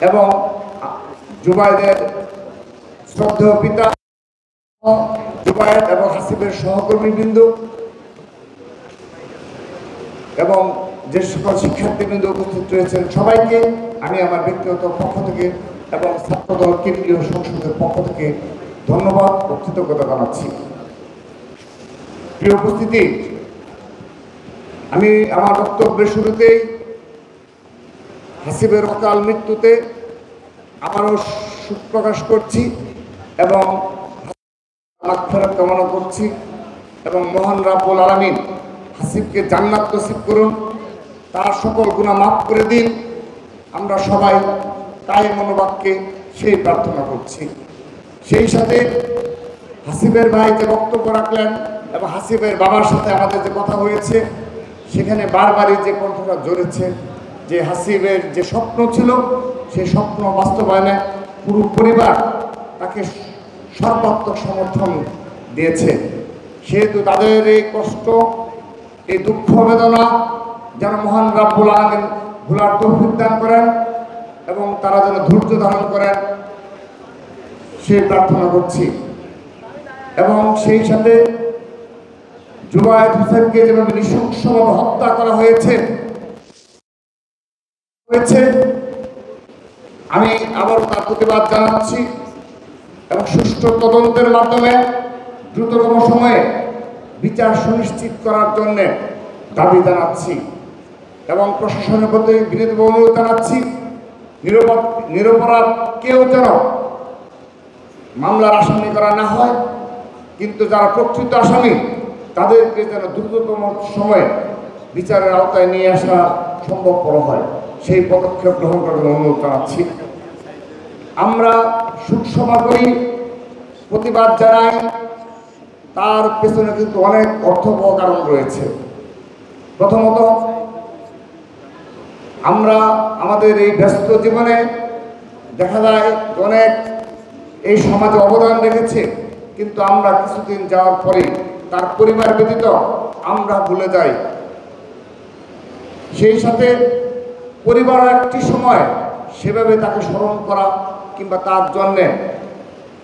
এবং জুবায়েদের শ্রদ্ধেয় পিতা জুবায়ের এবং হাসিবের সহকর্মীবৃন্দ এবং যে সকল শিক্ষার্থীবৃন্দ উপস্থিত রয়েছেন সবাইকে আমি আমার ব্যক্তিগত পক্ষ থেকে এবং ছাত্রদল কেন্দ্রীয় সংসদের পক্ষ থেকে ধন্যবাদ ও কৃতজ্ঞতা জানাচ্ছি। প্রিয় উপস্থিতি, আমি আমার বক্তব্যের শুরুতেই হাসিবের অকাল মৃত্যুতে আবারও শোক প্রকাশ করছি এবং মাগফিরাত কামনা করছি এবং মহান রাব্বুল আলামিন হাসিবকে জান্নাত নসিব করুন, তার সকল গুনাহ মাফ করে দিন। আমরা সবাই তাই মনোবাক্যে সেই প্রার্থনা করছি। সেই সাথে হাসিবের ভাই যে বক্তব্য রাখলেন এবং হাসিবের বাবার সাথে আমাদের যে কথা হয়েছে, সেখানে বারবারই যে কণ্ঠটা জ্বলেছে যে হাসিবের যে স্বপ্ন ছিল সেই স্বপ্ন বাস্তবায়নে পুরো পরিবার তাকে সর্বাত্মক সমর্থন দিয়েছে। সেহেতু তাদের এই কষ্ট, এই দুঃখ বেদনা যেন মহান রাব্বুল আলামিন ভোলার তৌফিক দান করেন এবং তারা যেন ধৈর্য ধারণ করেন সেই প্রার্থনা করছি। এবং সেই সাথে জুবায়ের হোসেনকে যেভাবে নৃশংসভাবে হত্যা করা হয়েছে আমি আবারও তার প্রতিবাদ জানাচ্ছি এবং সুষ্ঠু তদন্তের মাধ্যমে দ্রুততম সময়ে বিচার সুনিশ্চিত করার জন্য দাবি জানাচ্ছি এবং প্রশাসনের প্রতি বিনীত অনুরোধ জানাচ্ছি নিরপরাধ কেউ যেন মামলার আসামি করা না হয়, কিন্তু যারা প্রকৃত আসামি তাদেরকে যেন দ্রুততম সময়ে বিচারের আওতায় নিয়ে আসা সম্ভবপর হয় সেই পদক্ষেপ গ্রহণ করার অনুরোধ জানাচ্ছি। আমরা শোকসভা করি, প্রতিবাদ জানাই, তার পেছনে কিন্তু অনেক অর্থবহ কারণ রয়েছে। প্রথমত, আমরা আমাদের এই ব্যস্ত জীবনে দেখা যায় অনেক এই সমাজে অবদান রেখেছে, কিন্তু আমরা কিছুদিন যাওয়ার পরে তার পরিবার ব্যতীত আমরা ভুলে যাই। সেই সাথে পরিবার একটি সময় সেভাবে তাকে স্মরণ করা কিংবা তার জন্যে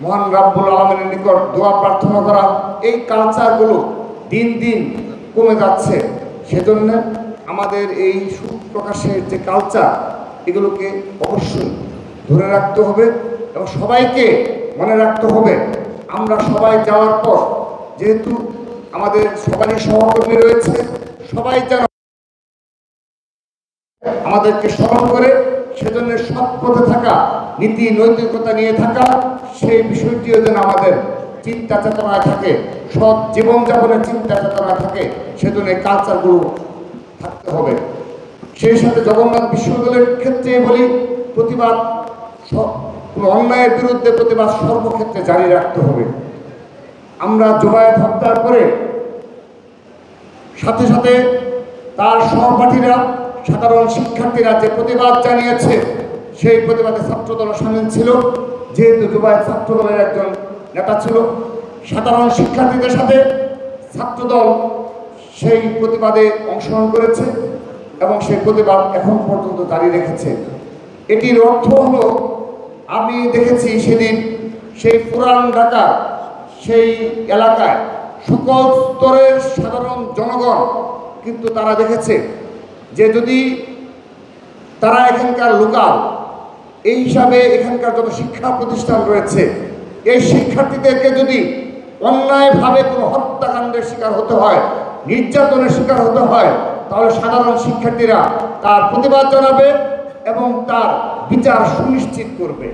মহান রাব্বুল আলামিনের নিকট দোয়া প্রার্থনা করা, এই কালচারগুলো দিন দিন কমে যাচ্ছে। সেজন্য আমাদের এই শোক প্রকাশের যে কালচার, এগুলোকে অবশ্যই ধরে রাখতে হবে এবং সবাইকে মনে রাখতে হবে আমরা সবাই যাওয়ার পর যেহেতু আমাদের সবারই সহকর্মী রয়েছে, সবাই যেন আমাদেরকে স্মরণ করে, সেজন্য সৎ পথে থাকা, নীতি নৈতিকতা নিয়ে থাকা, সেই বিষয়টিও যেন আমাদের চিন্তা চেতনায় থাকে, সৎ জীবনযাপনের চিন্তা চেতনায় থাকে, সেজন্য এই কালচারগুলো থাকতে হবে। সেই সাথে জগন্নাথ বিশ্ববিদ্যালয়ের ক্ষেত্রে বলি, প্রতিবাদ, কোনো অন্যায়ের বিরুদ্ধে প্রতিবাদ সর্বক্ষেত্রে জারি রাখতে হবে। আমরা জুবায়ের হত্যার পরে সাথে সাথে তার সহপাঠীরা, সাধারণ শিক্ষার্থীরা যে প্রতিবাদ জানিয়েছে, সেই প্রতিবাদে ছাত্রদল সামিল ছিল। যেহেতু জুবায়ের ছাত্রদলের একজন নেতা ছিল, সাধারণ শিক্ষার্থীদের সাথে ছাত্রদল সেই প্রতিবাদে অংশগ্রহণ করেছে এবং সেই প্রতিবাদ এখন পর্যন্ত জারি রেখেছে। এটির অর্থ হলো, আমি দেখেছি সেদিন সেই পুরান ঢাকা সেই এলাকায় সকল স্তরের সাধারণ জনগণ কিন্তু তারা দেখেছে যে যদি তারা এখানকার লোকাল, এই হিসাবে এখানকার যত শিক্ষা প্রতিষ্ঠান রয়েছে, এই শিক্ষার্থীদেরকে যদি অন্যায়ভাবে কোনো হত্যাকাণ্ডের শিকার হতে হয়, নির্যাতনের শিকার হতে হয়, তাহলে সাধারণ শিক্ষার্থীরা তার প্রতিবাদ জানাবে এবং তার বিচার সুনিশ্চিত করবে।